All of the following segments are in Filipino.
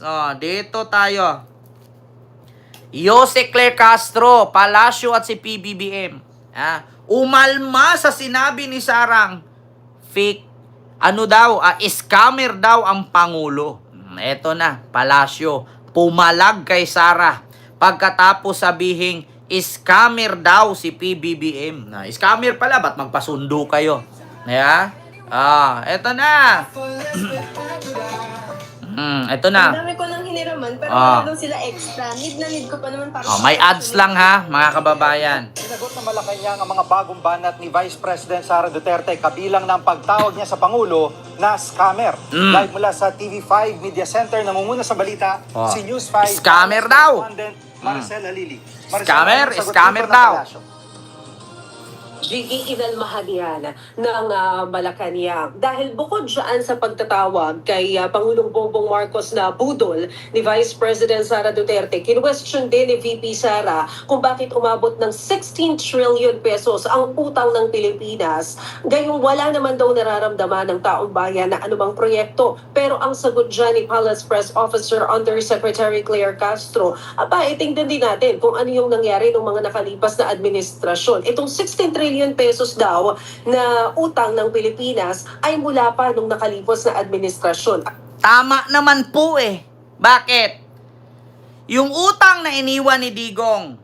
Marcos. Dito tayo. Jose Claire Castro, Palacio at si PBBM. Umalma sa sinabi ni Sarang, fake, scammer daw ang Pangulo. Eto na, Palacio, pumalag kay Sara pagkatapos sabihing scammer daw si PBBM. Scammer pala, ba't magpasundo kayo? Eto na. Ito na. Ang dami ko lang hiniraman, pero wala daw sila extra. Need na need ko pa naman para... May ads lang ha, mga kababayan. Sinagot ng Malacanang ang mga bagong banat ni Vice President Sara Duterte kabilang ng pagtawag niya sa Pangulo na scammer. Live mula sa TV5 Media Center, namumuna sa balita si News 5. Scammer daw! Maricela Lili. Scammer daw! Gigi, inalmahan yan ng Malacanang. Dahil bukod dyan sa pagtatawag kay Pangulong Bongbong Marcos na budol ni Vice President Sara Duterte, kinwestiyon din ni VP Sara kung bakit umabot ng 16 trillion pesos ang utang ng Pilipinas. Gayong wala naman daw nararamdaman ng taong bayan na anumang proyekto. Pero ang sagot dyan ni Palace Press Officer Undersecretary Claire Castro, tingnan din natin kung ano yung nangyari ng mga nakalipas na administrasyon. Itong 16 trillion pesos daw na utang ng Pilipinas ay mula pa nung nakalipos na administrasyon. Tama naman po eh. Bakit? Yung utang na iniwan ni Digong,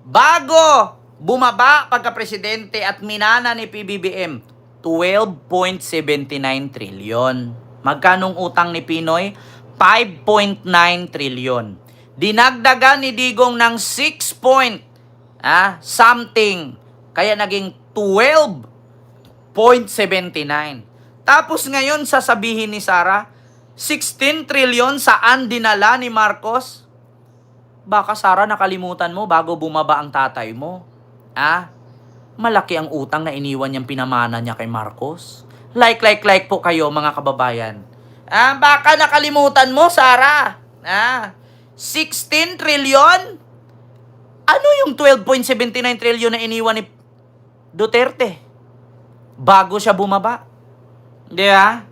bago bumaba pagka-presidente at minana ni PBBM, 12.79 trillion. Magkanong utang ni Pinoy? 5.9 trillion. Dinagdagan ni Digong ng 6 something. Kaya naging 12.79. Tapos ngayon sasabihin ni Sara, 16 trillion saan dinala ni Marcos? Baka Sara nakalimutan mo bago bumaba ang tatay mo. Malaki ang utang na iniwan niyang pinamana niya kay Marcos. Like po kayo mga kababayan. Baka nakalimutan mo Sara. 16 trillion? Ano yung 12.79 trillion na iniwan ni Duterte bago siya bumaba? Di ba?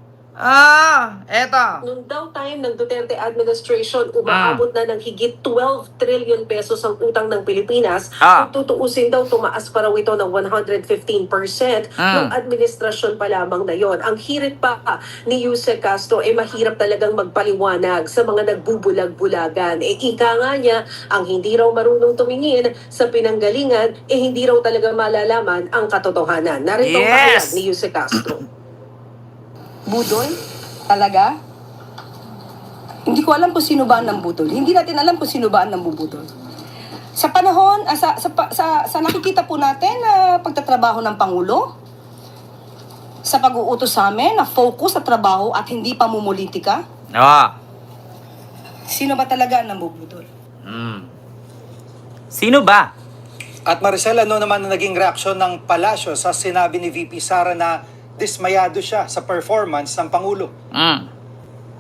Eto. Noong daw time ng Duterte administration, umaabot na ng higit 12 trillion pesos ang utang ng Pilipinas. Kung tutuusin daw, tumaas pa raw ito ng 115% ng administrasyon pa lamang na yon. Ang hirit pa ni Jose Castro, mahirap talagang magpaliwanag sa mga nagbubulag-bulagan. Ika nga niya, ang hindi raw marunong tumingin sa pinanggalingan, hindi raw talaga malalaman ang katotohanan. Narito ang pahayag ni Jose Castro. Budol? Talaga? Hindi ko alam kung sino ba ang budol. Hindi natin alam kung sino ba ang nambubudol. Sa panahon, sa nakikita po natin na pagtatrabaho ng Pangulo, sa pag-uutos sa amin na focus sa trabaho at hindi pamumulitika, sino ba talaga ang nambubudol? Sino ba? At Maricela, ano naman ang naging reaksyon ng Palacio sa sinabi ni VP Sara na dismayado siya sa performance ng Pangulo?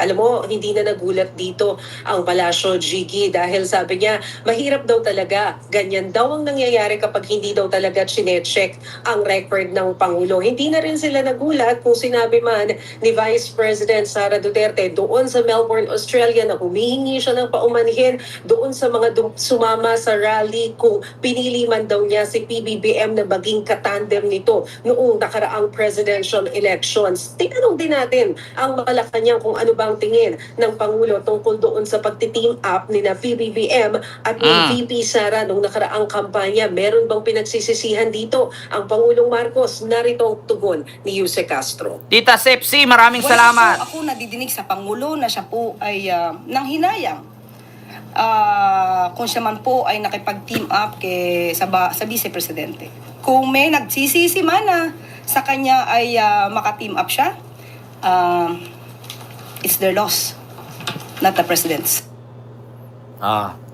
Alam mo, hindi na nagulat dito ang Palacio, Gigi, dahil sabi niya, mahirap daw talaga. Ganyan daw ang nangyayari kapag hindi daw talaga chinecheck ang record ng Pangulo. Hindi na rin sila nagulat kung sinabi man ni Vice President Sara Duterte doon sa Melbourne, Australia na humihingi siya ng paumanhin doon sa mga sumama sa rally kung pinili man daw niya si PBBM na maging katandem nito noong nakaraang presidential elections. Tinanong din natin ang Malacanang kung ano bang tingin ng Pangulo tungkol doon sa pagti-team up ni na PBBM at ni VP Sara nung nakaraang kampanya. Meron bang pinagsisisihan dito ang Pangulong Marcos? Narito ang tugon ni Jose Castro. Tita Sepsi, maraming salamat. So ako nadidinig sa Pangulo na siya po ay nanghinayang. Kung siya man po ay nakipag-team up sa Vice Presidente. Kung may nagsisisi man sa kanya ay maka-team up siya, it's their loss, not the President's.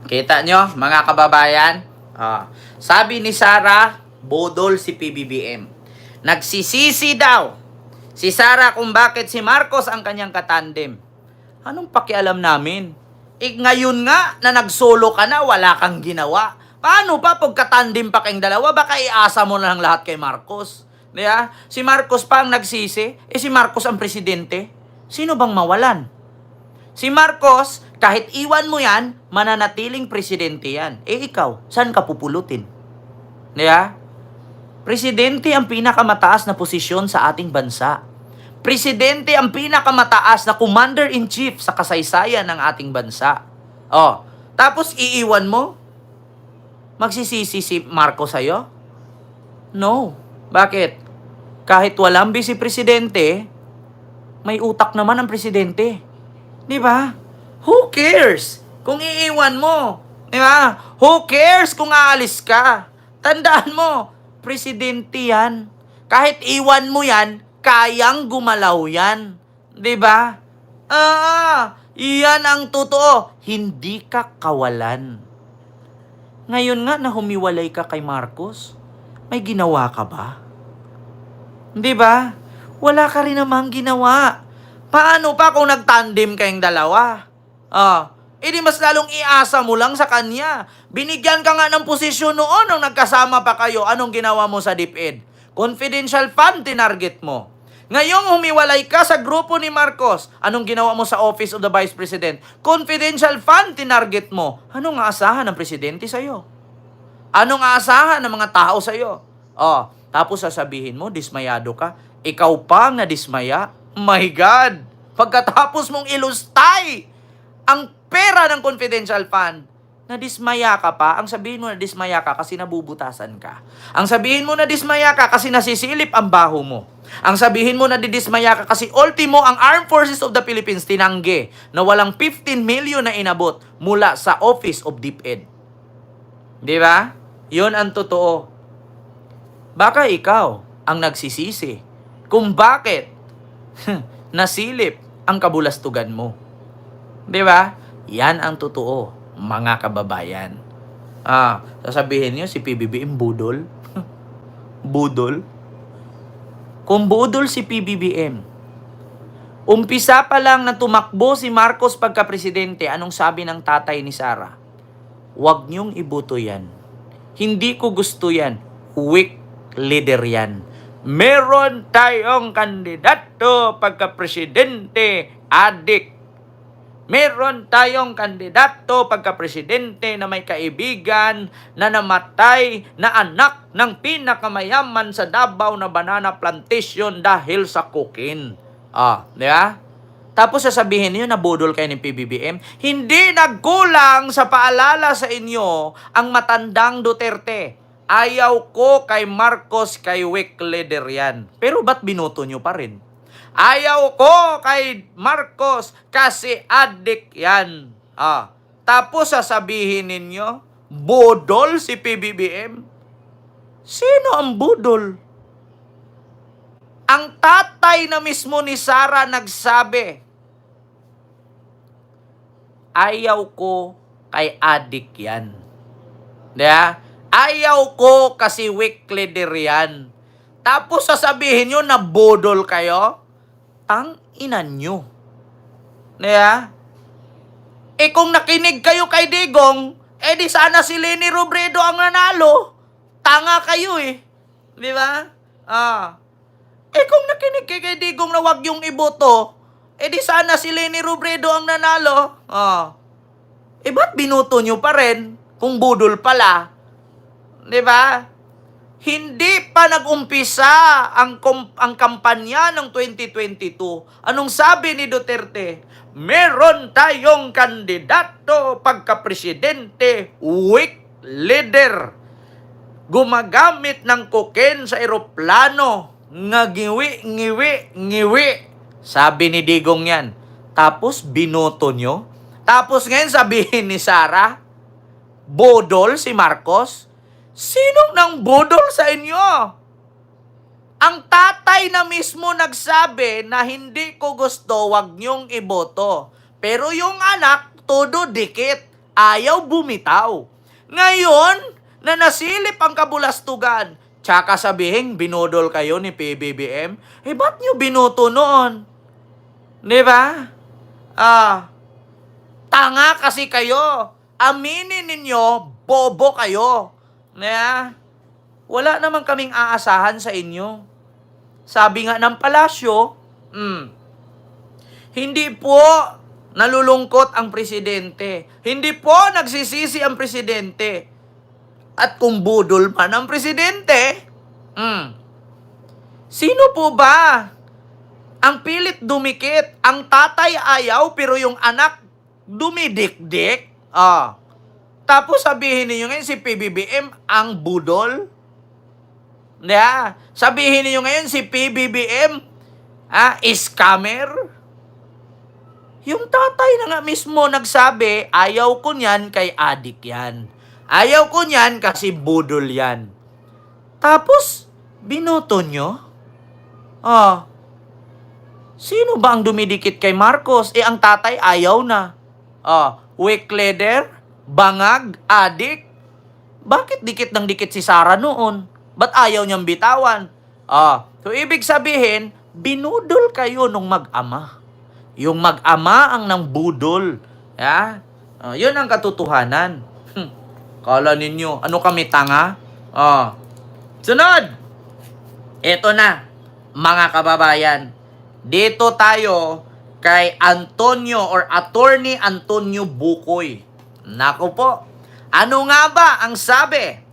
Kita nyo, mga kababayan? Sabi ni Sara, bodol si PBBM. Nagsisisi daw si Sara kung bakit si Marcos ang kanyang katandem. Anong pakialam namin? Ngayon nga na nagsolo ka na, wala kang ginawa. Paano pa pag katandem pa kayong dalawa? Baka iasa mo na lang lahat kay Marcos. Diba? Si Marcos pa ang nagsisi, si Marcos ang presidente. Sino bang mawalan? Si Marcos, kahit iwan mo yan, mananatiling presidente yan. Eh ikaw, saan ka pupulutin? Diba? Presidente ang pinakamataas na posisyon sa ating bansa. Presidente ang pinakamataas na commander-in-chief sa kasaysayan ng ating bansa. Oh, tapos iiwan mo? Magsisisi si Marcos sa'yo? No. Bakit? Kahit walang vice-presidente, may utak naman ang presidente. Di ba? Who cares kung iiwan mo? Di ba? Who cares kung aalis ka? Tandaan mo, presidente yan. Kahit iwan mo yan, kayang gumalaw yan. Di ba? Iyan ang totoo. Hindi ka kawalan. Ngayon nga na humiwalay ka kay Marcos, may ginawa ka ba? Di ba? Wala ka rin namang ginawa. Paano pa kung nagtandem kayong dalawa? Edi mas lalong iasa mo lang sa kanya. Binigyan ka nga ng posisyon noon nung nagkasama pa kayo. Anong ginawa mo sa DepEd? Confidential fund tinarget mo. Ngayong humiwalay ka sa grupo ni Marcos, anong ginawa mo sa Office of the Vice President? Confidential fund tinarget mo. Anong aasahan ng presidente sa'yo? Anong aasahan ng mga tao sa'yo? Tapos sasabihin mo, dismayado ka. Ikaw pang nadismaya? My God! Pagkatapos mong ilustay ang pera ng confidential fund, nadismaya ka pa. Ang sabihin mo nadismaya ka kasi nabubutasan ka. Ang sabihin mo nadismaya ka kasi nasisilip ang baho mo. Ang sabihin mo nadidismaya ka kasi ultimo ang Armed Forces of the Philippines tinanggi na walang 15 million na inabot mula sa Office of DepEd. Di ba? Yun ang totoo. Baka ikaw ang nagsisisi kung bakit nasilip ang kabulastugan mo. Di ba? Yan ang totoo, mga kababayan. Sasabihin niyo si PBBM budol? Budol? Kung budol si PBBM, umpisa pa lang na tumakbo si Marcos pagka-presidente, anong sabi ng tatay ni Sara? Huwag niyong iboto yan. Hindi ko gusto yan. Weak leader yan. Meron tayong kandidato pagka-presidente, adik. Meron tayong kandidato pagka-presidente na may kaibigan na namatay na anak ng pinakamayaman sa Davao na banana plantation dahil sa cocaine. Di ba? Tapos sasabihin niyo na budol kayo ni PBBM. Hindi nagkulang sa paalala sa inyo ang matandang Duterte. Ayaw ko kay Marcos, kay weak leader yan. Pero ba't binoto nyo pa rin? Ayaw ko kay Marcos kasi adik yan. Tapos sasabihin ninyo, budol si PBBM? Sino ang budol? Ang tatay na mismo ni Sara nagsabi, ayaw ko kay adik yan. Diba? Ayaw ko kasi weak leader yan. Tapos sasabihin nyo na budol kayo? Tang ina nyo. Diba? Kung nakinig kayo kay Digong, di sana si Leni Robredo ang nanalo. Tanga kayo Di ba? Kung nakinig kayo kay Digong na wag yung iboto, di sana si Leni Robredo ang nanalo. Ba't binoto nyo pa rin kung budol pala? Di ba? Hindi pa nag-umpisa ang kampanya ng 2022. Anong sabi ni Duterte? Meron tayong kandidato pagka-presidente, weak leader. Gumagamit ng cocaine sa eroplano. Ngiwi. Sabi ni Digong yan. Tapos binoto nyo. Tapos ngayon sabihin ni Sara, bodol si Marcos. Sinong nang budol sa inyo? Ang tatay na mismo nagsabi na hindi ko gusto, wag niyong iboto. Pero yung anak, todo dikit. Ayaw bumitaw. Ngayon, na nasilip ang kabulastugan, tsaka sabihin, binodol kayo ni PBBM, ba't niyo binoto noon? Di ba? Tanga kasi kayo. Aminin ninyo, bobo kayo. Wala naman kaming aasahan sa inyo. Sabi nga ng palasyo, hindi po nalulungkot ang presidente. Hindi po nagsisisi ang presidente. At kung budol man ang presidente, sino po ba ang pilit dumikit? Ang tatay ayaw pero yung anak dumidikdik? Tapos sabihin niyo ngayon si PBBM ang budol? Sabihin niyo ngayon si PBBM scammer? Yung tatay na nga mismo nagsabi, ayaw ko niyan kay adik yan. Ayaw ko niyan kasi budol yan. Tapos, binoto nyo? Sino ba ang dumidikit kay Marcos? Ang tatay ayaw na. Weak leader, bangag, adik. Bakit dikit ng dikit si Sara noon? Ba't ayaw niyang bitawan? So, ibig sabihin, binudol kayo nung mag-ama. Yung mag-ama ang nang budol. Yun ang katotohanan. Kala ninyo, ano kami tanga? Sunod! Ito na, mga kababayan. Dito tayo kay Antonio or Attorney Antonio Bukoy. Naku po, ano nga ba ang sabi